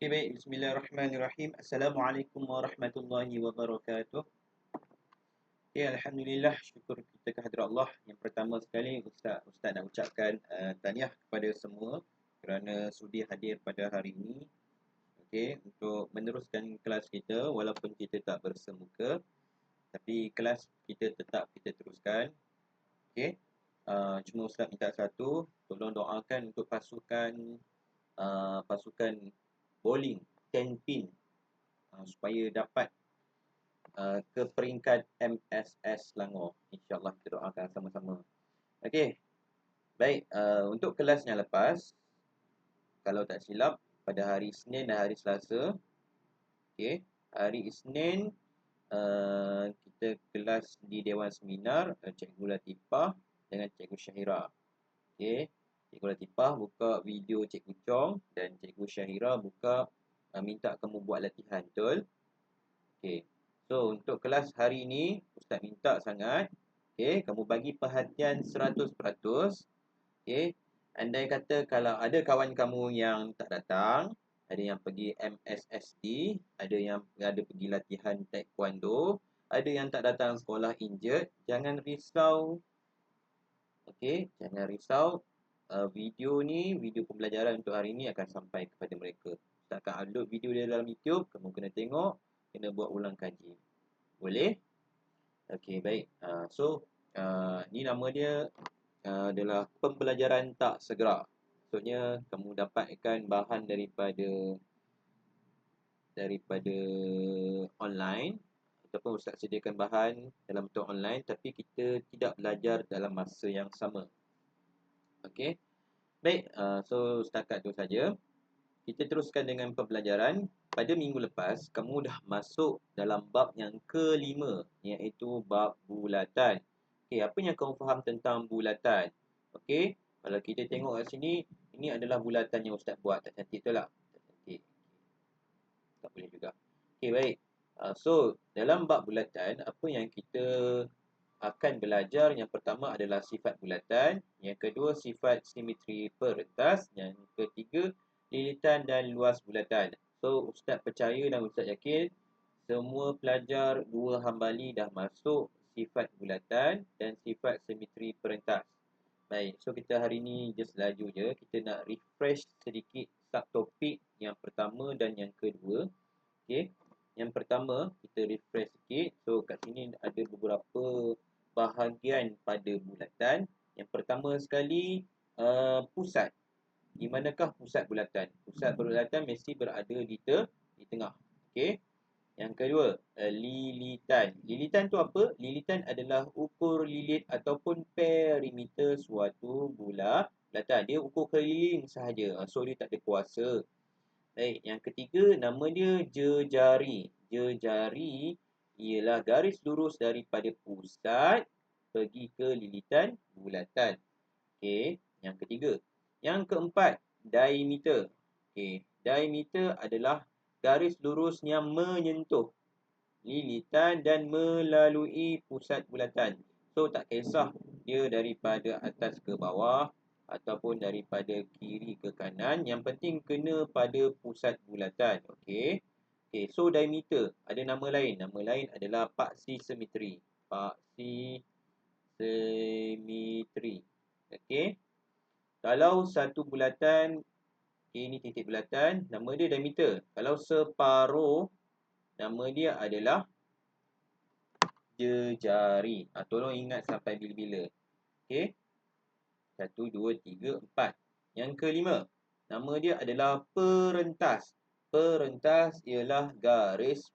Okey, baik. Bismillahirrahmanirrahim. Assalamualaikum warahmatullahi wabarakatuh. Okey, alhamdulillah, syukur kita kehadrat Allah. Yang pertama sekali, Ustaz nak ucapkan tahniah kepada semua kerana sudi hadir pada hari ini. Okey, untuk meneruskan kelas kita walaupun kita tak bersemuka, tapi kelas kita tetap kita teruskan. Okey. Cuma Ustaz minta satu, tolong doakan untuk pasukan bowling 10 pin supaya dapat ke peringkat MSS Selangor. InsyaAllah kita doakan sama-sama. Okey. Baik, untuk kelas yang lepas, kalau tak silap, pada hari Isnin dan hari Selasa, okey, hari Isnin kita kelas di Dewan Seminar Cikgu Latifah dengan Cikgu Syahira. Okey, Cikgu Latifah buka video Cikgu Chong dan Cikgu Syahira buka minta kamu buat latihan, betul? Okey. So, untuk kelas hari ini, Ustaz minta sangat, okey, kamu bagi perhatian 100%. Okey. Andai kata kalau ada kawan kamu yang tak datang, ada yang pergi MSSD, ada pergi latihan taekwondo, ada yang tak datang sekolah injured, jangan risau. Okey, jangan risau. Video pembelajaran untuk hari ini akan sampai kepada mereka. Ustaz akan upload video dia dalam YouTube, kamu kena tengok, kena buat ulang kaji. Boleh? Okey, baik. Ni nama dia adalah pembelajaran tak segera. Maksudnya kamu dapatkan bahan daripada online ataupun Ustaz sediakan bahan dalam bentuk online, tapi kita tidak belajar dalam masa yang sama. Okey. Baik, so setakat tu saja. Kita teruskan dengan pembelajaran. Pada minggu lepas, kamu dah masuk dalam bab yang kelima, iaitu bab bulatan. Okey, apa yang kamu faham tentang bulatan? Okey, kalau kita tengok kat sini, ini adalah bulatan yang Ustaz buat. Tak cantik tu lah. Tak cantik. Tak boleh juga. Okey, baik. So, dalam bab bulatan, apa yang kita akan belajar, yang pertama adalah sifat bulatan, yang kedua sifat simetri perentas, yang ketiga lilitan dan luas bulatan. So, Ustaz percaya dan Ustaz yakin semua pelajar 2 hambali dah masuk sifat bulatan dan sifat simetri perentas. Baik, so kita hari ni just laju je. Kita nak refresh sedikit subtopik yang pertama dan yang kedua. Okey. Yang pertama, kita refresh sikit. So, kat sini ada beberapa bahagian pada bulatan. Yang pertama sekali, pusat. Di manakah pusat bulatan? Pusat bulatan mesti berada di tengah. Okey. Yang kedua, lilitan. Lilitan tu apa? Lilitan adalah ukur lilit ataupun perimeter suatu bulatan. Dia ukur keliling sahaja. So, dia tak ada kuasa. Baik, yang ketiga, nama dia jejari. Jejari ialah garis lurus daripada pusat pergi ke lilitan bulatan. Okey, yang ketiga. Yang keempat, diameter. Okey, diameter adalah garis lurus yang menyentuh lilitan dan melalui pusat bulatan. So, tak kisah dia daripada atas ke bawah ataupun daripada kiri ke kanan. Yang penting kena pada pusat bulatan. Okey. Okey, so diameter ada nama lain. Nama lain adalah paksi simetri. Paksi simetri. Okey. Kalau satu bulatan, ini titik bulatan, nama dia diameter. Kalau separuh, nama dia adalah jejari. Tolong ingat sampai bila-bila. Okey. 1, 2, 3, 4. Yang kelima, nama dia adalah perentas. Perentas ialah garis,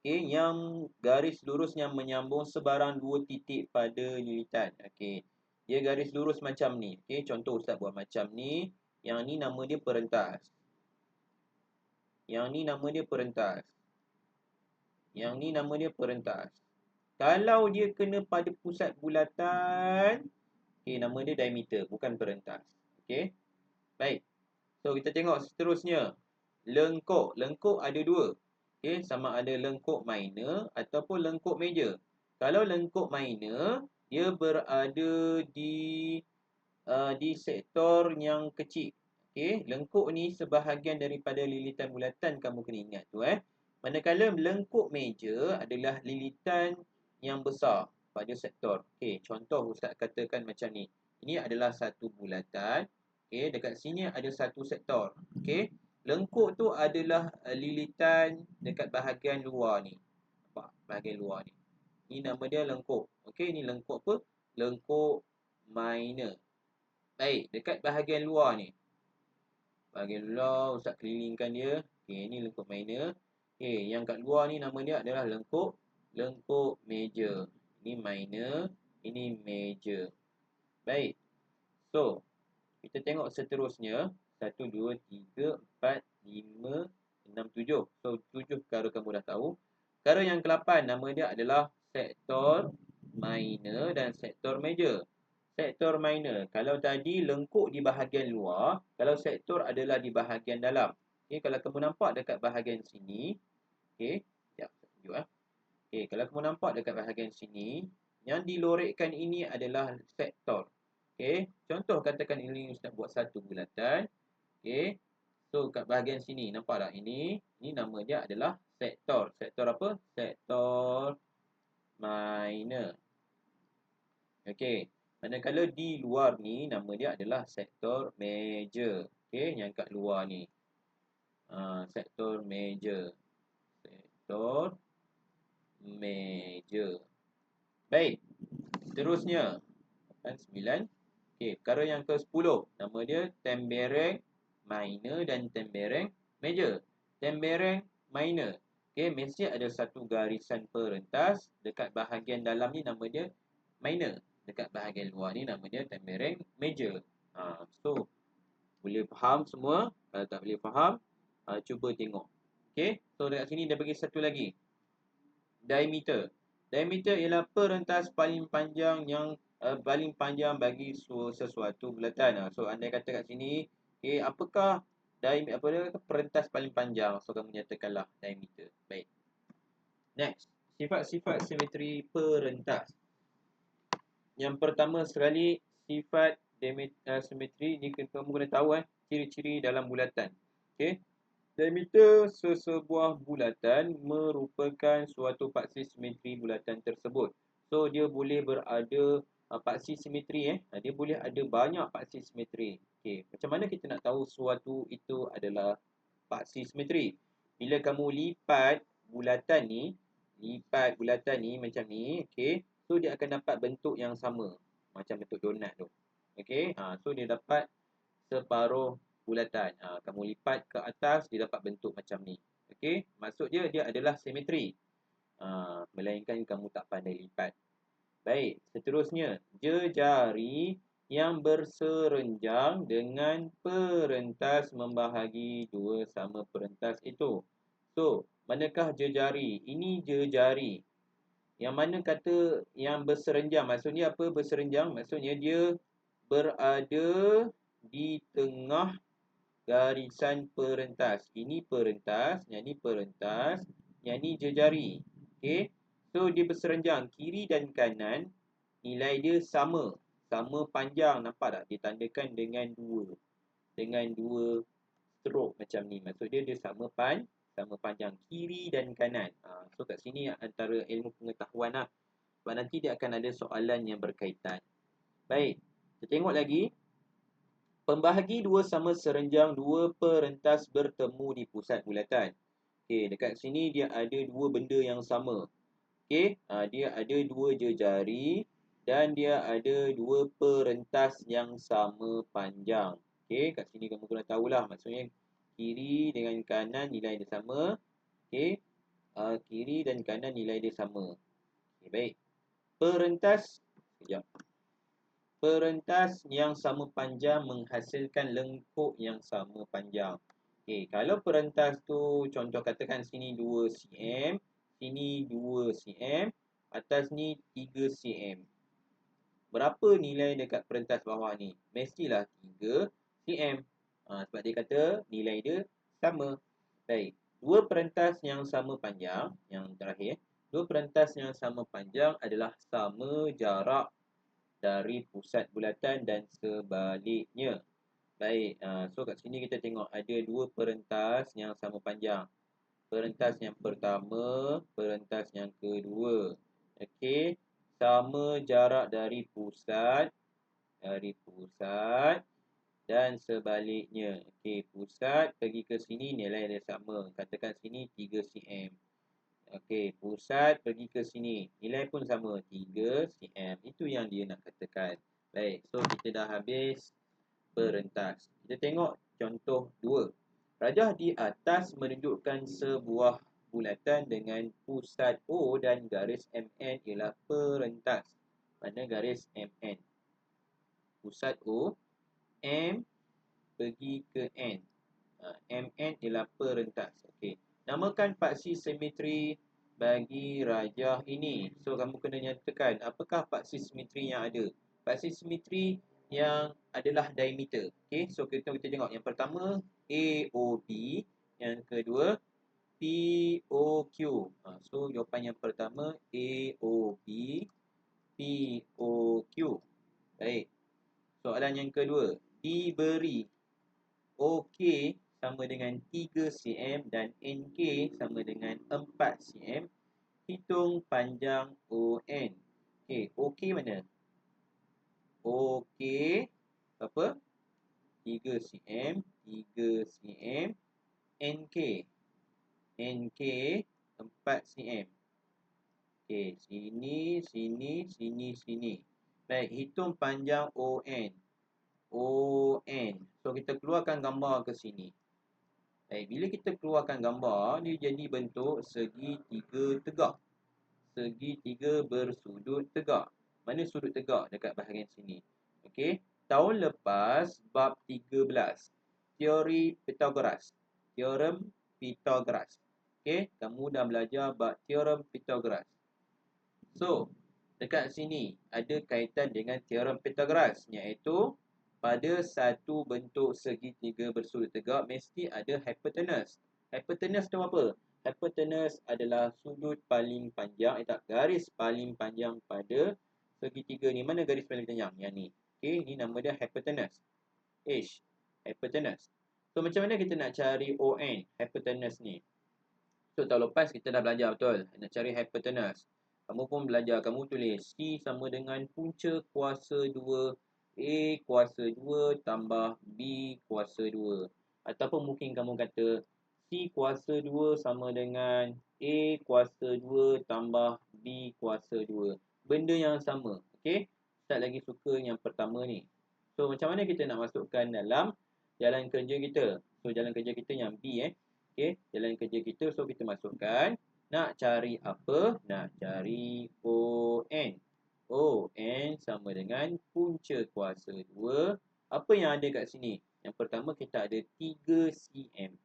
okey, yang garis lurus yang menyambung sebarang 2 titik pada lilitan. Okey. Dia garis lurus macam ni. Okey, contoh Ustaz buat macam ni. Yang ni nama dia perentas. Yang ni nama dia perentas. Yang ni nama dia perentas. Kalau dia kena pada pusat bulatan, okey, nama dia diameter, bukan perentas. Okey. Baik. So, kita tengok seterusnya. Lengkuk. Lengkuk ada 2. Okey, sama ada lengkuk minor ataupun lengkuk major. Kalau lengkuk minor, dia berada di sektor yang kecil. Okey, lengkuk ni sebahagian daripada lilitan bulatan, kamu kena ingat tu Manakala lengkuk meja adalah lilitan yang besar pada sektor. Okey, contoh ustaz katakan macam ni. Ini adalah satu bulatan. Okey, dekat sini ada satu sektor. Okey, lengkuk tu adalah lilitan dekat bahagian luar ni. Nampak bahagian luar ni. Ini nama dia lengkuk. Okey, ini lengkuk apa? Lengkuk minor. Baik, dekat bahagian luar ni. Bahagian luar, ustaz kelilingkan dia. Okey, ini lengkuk minor. Okey, yang kat luar ni nama dia adalah lengkuk major. Ini minor, ini major. Baik. So, kita tengok seterusnya. 1, 2, 3, 4, 5, 6, 7. So, 7 perkara kamu dah tahu. Perkara yang ke-8 nama dia adalah sektor minor dan sektor major. Sektor minor, kalau tadi lengkuk di bahagian luar, kalau sektor adalah di bahagian dalam. Okey, kalau kamu nampak dekat bahagian sini, okey, jap saya tunjuk Okey, kalau kamu nampak dekat bahagian sini, yang dilorekkan ini adalah sektor. Okey, contoh katakan ini ustaz buat satu bulatan. Okey. So kat bahagian sini nampak tak ini? Ini nama dia adalah sektor. Sektor apa? Sektor minor. Okey. Manakala di luar ni nama dia adalah sektor major. Okey, yang kat luar ni. Sektor major. Sektor major. Baik. Seterusnya 9. Okey, perkara yang ke-10. Nama dia tembereng minor dan tembereng major. Tembereng minor. Okey, mesti ada satu garisan perentas. Dekat bahagian dalam ni nama dia minor. Dekat bahagian luar ni nama dia tembereng major. So, boleh faham semua? Kalau tak boleh faham, cuba tengok. Okey, so dekat sini dia bagi satu lagi. Diameter. Diameter ialah perentas paling panjang yang paling panjang bagi sesuatu bulatan. So anda kata kat sini, okey, apakah perentas paling panjang? So kamu nyatakanlah diameter. Baik. Next, sifat-sifat simetri perentas. Yang pertama sekali, sifat simetri ni kamu kena tahu ciri-ciri dalam bulatan. Okey. Diameter sesebuah bulatan merupakan suatu paksi simetri bulatan tersebut. So dia boleh berada paksi simetri dia boleh ada banyak paksi simetri. Okey, macam mana kita nak tahu suatu itu adalah paksi simetri? Bila kamu lipat bulatan ni macam ni, okey. So dia akan dapat bentuk yang sama, macam bentuk donat tu. Okey, so dia dapat separuh bulatan. Kamu lipat ke atas, dia dapat bentuk macam ni. Okey, maksud dia adalah simetri. Melainkan kamu tak pandai lipat. Baik, seterusnya, jejari yang berserenjang dengan perentas membahagi dua sama perentas itu. So, manakah jejari? Ini jejari. Yang mana kata yang berserenjang? Maksudnya apa berserenjang? Maksudnya dia berada di tengah garisan perentas. Ini perentas, yang ni perentas, yang ni jejari. Okey. So dia berserenjang kiri dan kanan, nilai dia sama, sama panjang. Nampak tak? Ditandakan dengan dua strok macam ni. Maksud dia sama panjang kiri dan kanan. So kat sini antara ilmu pengetahuan lah. Sebab nanti dia akan ada soalan yang berkaitan. Baik, kita tengok lagi. Pembahagi dua sama serenjang dua perentas bertemu di pusat bulatan. Okey, dekat sini dia ada dua benda yang sama. Okey, dia ada dua jejari dan dia ada dua perentas yang sama panjang. Okey, kat sini kamu kena tahulah, maksudnya kiri dengan kanan nilai dia sama. Okey, kiri dan kanan nilai dia sama. Okey, baik. Perentas yang sama panjang menghasilkan lengkuk yang sama panjang. Okey, kalau perentas tu contoh katakan sini 2 cm, sini 2 cm, atas ni 3 cm. Berapa nilai dekat perentas bawah ni? Mestilah 3 cm. Sebab dia kata nilai dia sama. Baik, dua perentas yang sama panjang, yang terakhir, dua perentas yang sama panjang adalah sama jarak dari pusat bulatan dan sebaliknya. Baik, so kat sini kita tengok ada dua perentas yang sama panjang. Perentas yang pertama, perentas yang kedua. Okey, sama jarak dari pusat dan sebaliknya. Okey, pusat pergi ke sini nilai dia sama. Katakan sini 3 cm. Okey, pusat pergi ke sini, nilai pun sama 3 cm. Itu yang dia nak katakan. Baik, so kita dah habis perentas. Kita tengok contoh 2. Rajah di atas menunjukkan sebuah bulatan dengan pusat O dan garis MN ialah perentas. Mana garis MN? Pusat O, M pergi ke N. MN ialah perentas. Okey. Namakan paksi simetri bagi rajah ini. So, kamu kena nyatakan apakah paksi simetri yang ada. Paksi simetri yang adalah diameter. Okey. So, kita tengok yang pertama AOB, yang kedua POQ. So, jawapan yang pertama AOB, POQ. Baik. Soalan yang kedua, diberi OK sama dengan 3 cm dan NK sama dengan 4 cm. Hitung panjang ON. Okey, OK mana? OK apa? 3 cm, 3 cm. NK 4 cm. Okey, sini, sini, sini, sini. Baik, hitung panjang ON. ON. So, kita keluarkan gambar ke sini. Baik, bila kita keluarkan gambar, dia jadi bentuk segitiga tegak. Segitiga bersudut tegak. Mana sudut tegak dekat bahagian sini? Okey, tahun lepas bab 13. Teori Pythagoras. Teorem Pythagoras. Okey, kamu dah belajar bab teorem Pythagoras. So, dekat sini ada kaitan dengan teorem Pythagoras, iaitu pada satu bentuk segitiga bersudut tegak mesti ada hypotenuse. Hypotenuse tu apa? Hypotenuse adalah sudut paling panjang, garis paling panjang pada segitiga ni. Mana garis paling panjang? Yang ni. Okey, ni nama dia hypotenuse. H, hypotenuse. So, macam mana kita nak cari ON, hypotenuse ni? So, tahun lepas kita dah belajar betul. Nak cari hypotenuse. Kamu pun belajar, kamu tulis C sama dengan punca kuasa 2 A kuasa 2 tambah B kuasa 2. Ataupun mungkin kamu kata C kuasa 2 sama dengan A kuasa 2 tambah B kuasa 2. Benda yang sama. Okey? Ustaz lagi suka yang pertama ni. So, macam mana kita nak masukkan dalam jalan kerja kita? So, jalan kerja kita yang B. Okey? Jalan kerja kita, so kita masukkan. Nak cari apa? Nak cari ON. ON sama dengan punca kuasa 2. Apa yang ada kat sini? Yang pertama kita ada 3 cm.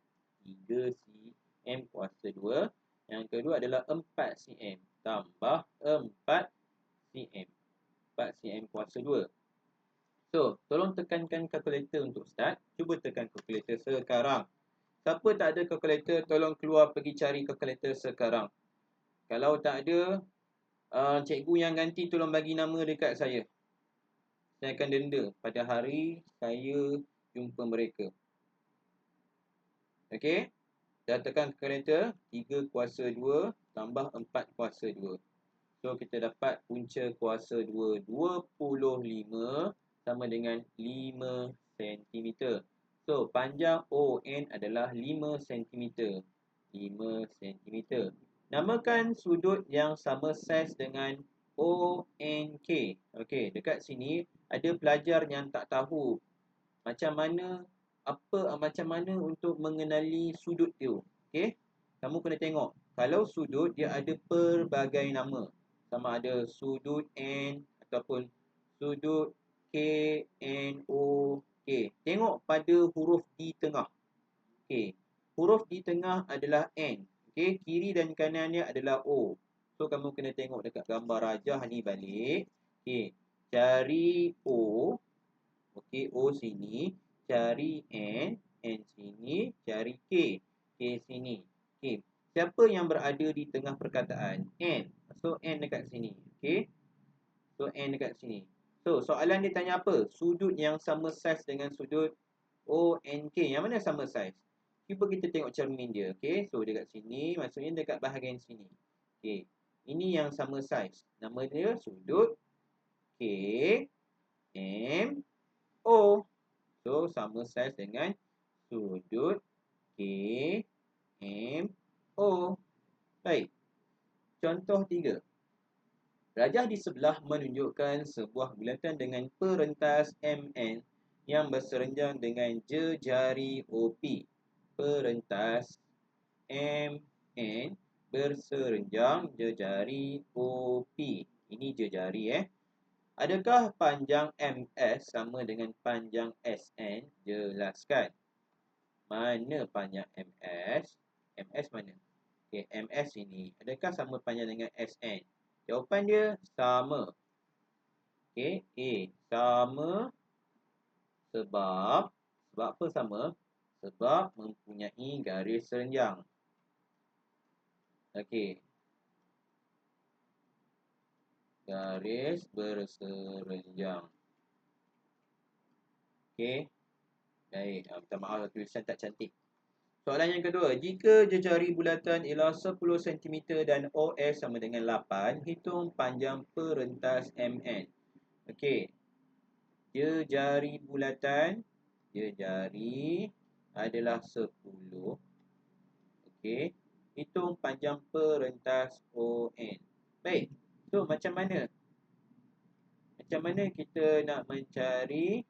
3 cm kuasa 2. Yang kedua adalah 4 cm. Tambah 4 cm. 4 cm kuasa 2. So, tolong tekankan kalkulator untuk start. Cuba tekan kalkulator sekarang. Siapa tak ada kalkulator, tolong keluar pergi cari kalkulator sekarang. Kalau tak ada, cikgu yang ganti tolong bagi nama dekat saya. Saya akan denda pada hari saya jumpa mereka. Okey? Dah tekan kalkulator, 3 kuasa 2 tambah 4 kuasa 2. So, kita dapat punca kuasa 2, 25 sama dengan 5 cm. So, panjang ON adalah 5 cm. 5 cm. Namakan sudut yang sama saiz dengan ONK. Okey, dekat sini ada pelajar yang tak tahu macam mana untuk mengenali sudut tu. Okey? Kamu kena tengok. Kalau sudut dia ada pelbagai nama. Sama ada sudut N ataupun sudut KNO. Okey, tengok pada huruf di tengah. Okey, huruf di tengah adalah N. Okey, kiri dan kanannya adalah O. So, kamu kena tengok dekat gambar rajah ni balik. Okey, cari O. Okey, O sini. Cari N. N sini. Cari K. K sini. Okey, siapa yang berada di tengah perkataan? N. So, N dekat sini. Okey. So, N dekat sini. So, soalan dia tanya apa? Sudut yang sama saiz dengan sudut ONK. Yang mana sama saiz? Cuba kita tengok cermin dia. Okey, so dekat sini, maksudnya dekat bahagian sini. Okey, ini yang sama saiz. Nama dia sudut KMO. So, sama saiz dengan sudut KMO. Baik, contoh 3. Rajah di sebelah menunjukkan sebuah bulatan dengan perentas MN yang berserenjang dengan jejari OP. Perentas MN berserenjang jejari OP. Ini jejari Adakah panjang MS sama dengan panjang SN? Jelaskan. Mana panjang MS? MS mana? Okey, MS ini. Adakah sama panjang dengan SN? Jawapan dia sama. Okey, A. Sama sebab apa sama? Sebab mempunyai garis serenjang. Okey. Garis berserenjang. Okey. Baik, minta maaf tulisan tak cantik. Soalan yang kedua, jika jejari bulatan ialah 10 cm dan OS sama dengan 8, hitung panjang perentas MN. Okey. Jejari bulatan, jejari adalah 10. Okey. Hitung panjang perentas ON. Baik. So, macam mana? Macam mana kita nak mencari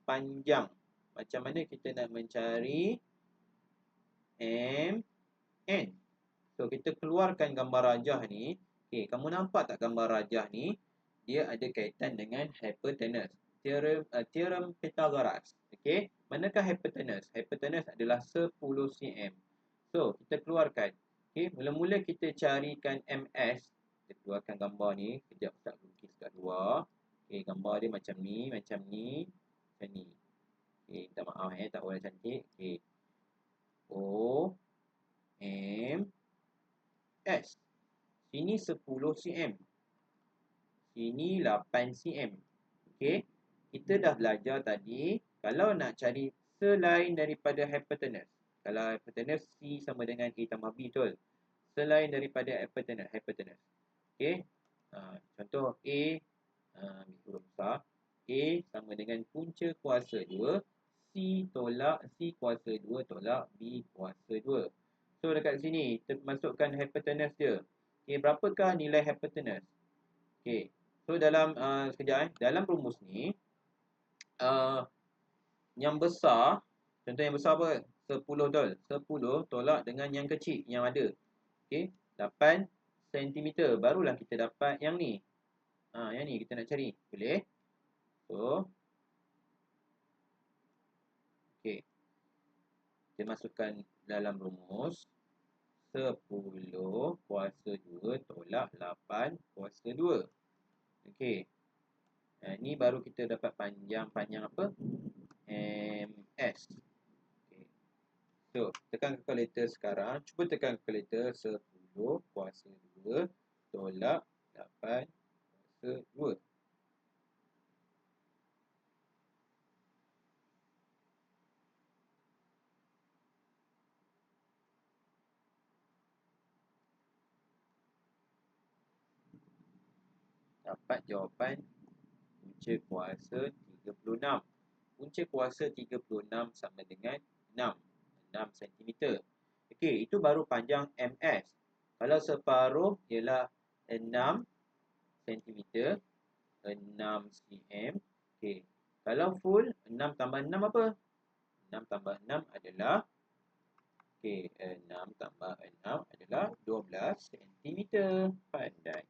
panjang? Macam mana kita nak mencari MN? So, kita keluarkan gambar rajah ni. Okey, kamu nampak tak gambar rajah ni? Dia ada kaitan dengan hypotenuse. Teorem Pythagoras. Okey, manakah hypotenuse? Hypotenuse adalah 10 cm. So, kita keluarkan. Okey, mula-mula kita carikan MS. Kita keluarkan gambar ni. Kejap tak lukis kat luar. Okey, gambar dia macam ni, macam ni, macam ni. Okey, minta maaf tak boleh cantik. Okey. O M S. Sini 10 cm. Sini 8 cm. Okey. Kita dah belajar tadi kalau nak cari selain daripada hypotenuse. Kalau hypotenuse C sama dengan A tambah B, betul? Selain daripada hypotenuse. Okey. Contoh A, huruf besar. A sama dengan punca kuasa 2. C kuasa 2 tolak B kuasa 2. So dekat sini kita masukkan hypotenuse dia. Okey, berapakah nilai hypotenuse? Okey. So dalam sekejap dalam rumus ni yang besar, contoh yang besar apa? 10 betul. 10 tolak dengan yang kecil yang ada. Okey, 8 cm. Barulah kita dapat yang ni. Yang ni kita nak cari. Boleh? So, okey. Kita masukkan dalam rumus 10 kuasa 2 tolak 8 kuasa 2. Okey. Ni baru kita dapat panjang apa? MS. Okay. So, tekan kalkulator sekarang. Cuba tekan kalkulator 10 kuasa 2 tolak 8 kuasa 2. Dapat jawapan punca kuasa 36. Punca kuasa 36 sama dengan 6 cm. Okey, itu baru panjang MS. Kalau separuh ialah 6 cm, 6 cm. Okey. Kalau full 6 tambah 6 apa? 6 tambah 6 adalah 6 tambah 6 adalah 12 cm. Pandai.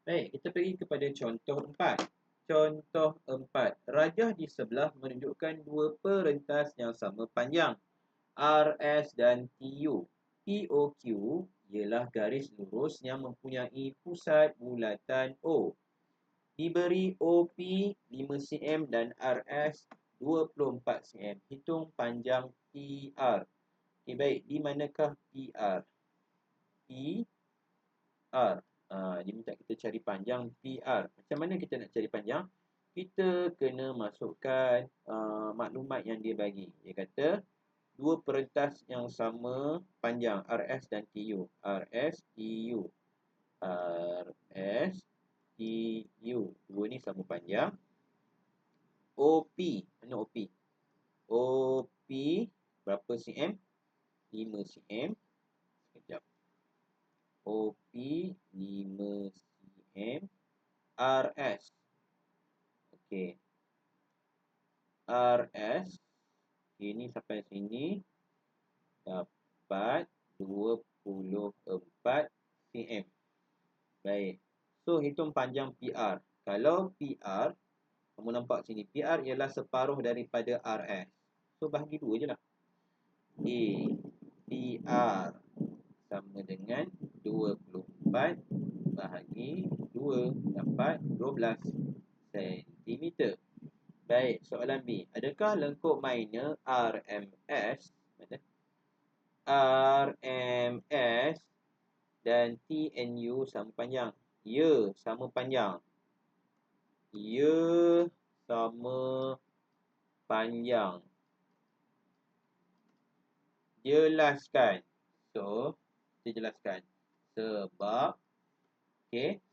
Baik, kita pergi kepada contoh 4. Contoh 4. Rajah di sebelah menunjukkan dua perentas yang sama panjang, RS dan TU. POQ ialah garis lurus yang mempunyai pusat bulatan O. Diberi OP 5 cm dan RS 24 cm. Hitung panjang PR. Okey, baik. Di manakah PR? PR. Dia minta kita cari panjang PR. Macam mana kita nak cari panjang? kita kena masukkan maklumat yang dia bagi. Dia kata dua perentas yang sama panjang RS dan TU. RS, TU. RS, TU. Dua ni sama panjang. OP. Mana OP? OP berapa cm? 5 cm. Sekejap. OP 5 cm. RS. Okey. RS. Ini sampai sini dapat 24 cm. Baik. So, hitung panjang PR. Kalau PR, kamu nampak sini, PR ialah separuh daripada RS. So, bahagi 2 je lah. A, PR sama dengan 24 bahagi 2 dapat 12 cm. Baik, soalan B. Adakah lengkuk minor RMS RMS dan TNU sama panjang? Ya, sama panjang. Ya, sama panjang. Jelaskan. So, kita jelaskan. Sebab,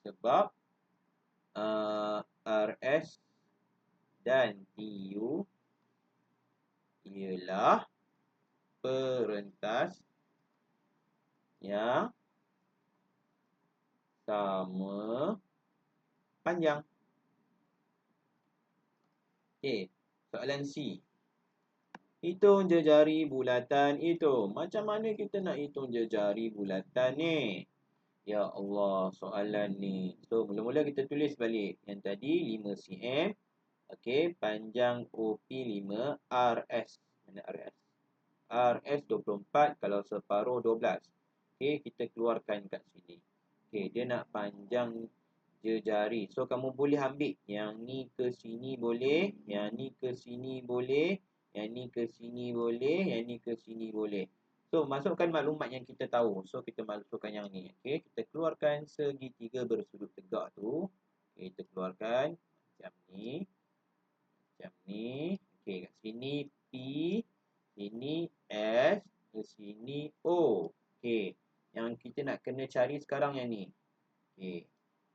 sebab RS dan TU ialah perentas yang sama panjang. Okey, soalan C. Hitung jejari bulatan itu. Macam mana kita nak hitung jejari bulatan ni? Ya Allah, soalan ni. So, mula-mula kita tulis balik. Yang tadi 5 cm. Okey, panjang OP 5, RS. Mana RS? RS 24, kalau separuh 12. Okey, kita keluarkan kat sini. Okey, dia nak panjang jejari. So, kamu boleh ambil yang ni ke sini boleh, yang ni ke sini boleh, yang ni ke sini boleh, yang ni ke sini boleh. So, masukkan maklumat yang kita tahu. So, kita masukkan yang ni. Okey, kita keluarkan segitiga bersudut tegak tu. Okay, kita keluarkan macam ni. Macam ni. Okey, kat sini P, sini S, ke sini O. Okey, yang kita nak kena cari sekarang yang ni. Okey,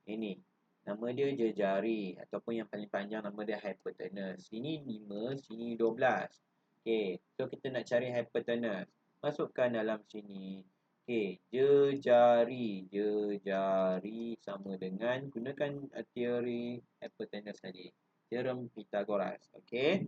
ini. Nama dia jejari ataupun yang paling panjang nama dia hypotenuse. Sini 5, sini 12. Okey, so kita nak cari hypotenuse. Masukkan dalam sini. Okey, jejari. Jejari sama dengan, gunakan teori hypotenuse tadi. Teorem Pythagoras. Okey.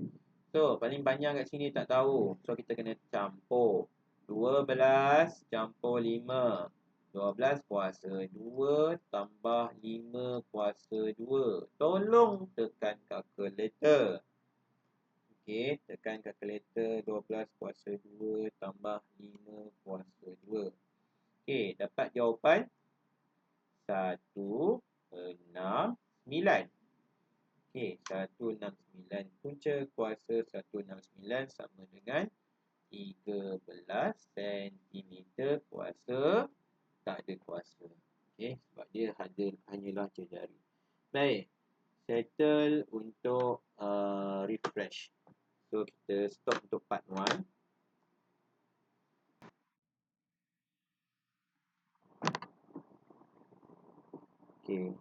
So, paling panjang kat sini tak tahu. So, kita kena campur. 12 campur 5. 12 kuasa 2 tambah 5 kuasa 2. Tolong tekan kalkulator. Okey, tekan kalkulator. 12 kuasa 2 tambah 5 kuasa 2. Okey, dapat jawapan 169. Okey, 169. Punca kuasa 169 sama dengan 13 cm kuasa tak ada kuasa. Okey, sebab dia hanyalah jejari. Baik, settle untuk refresh. So, kita stop untuk part 1. Okey.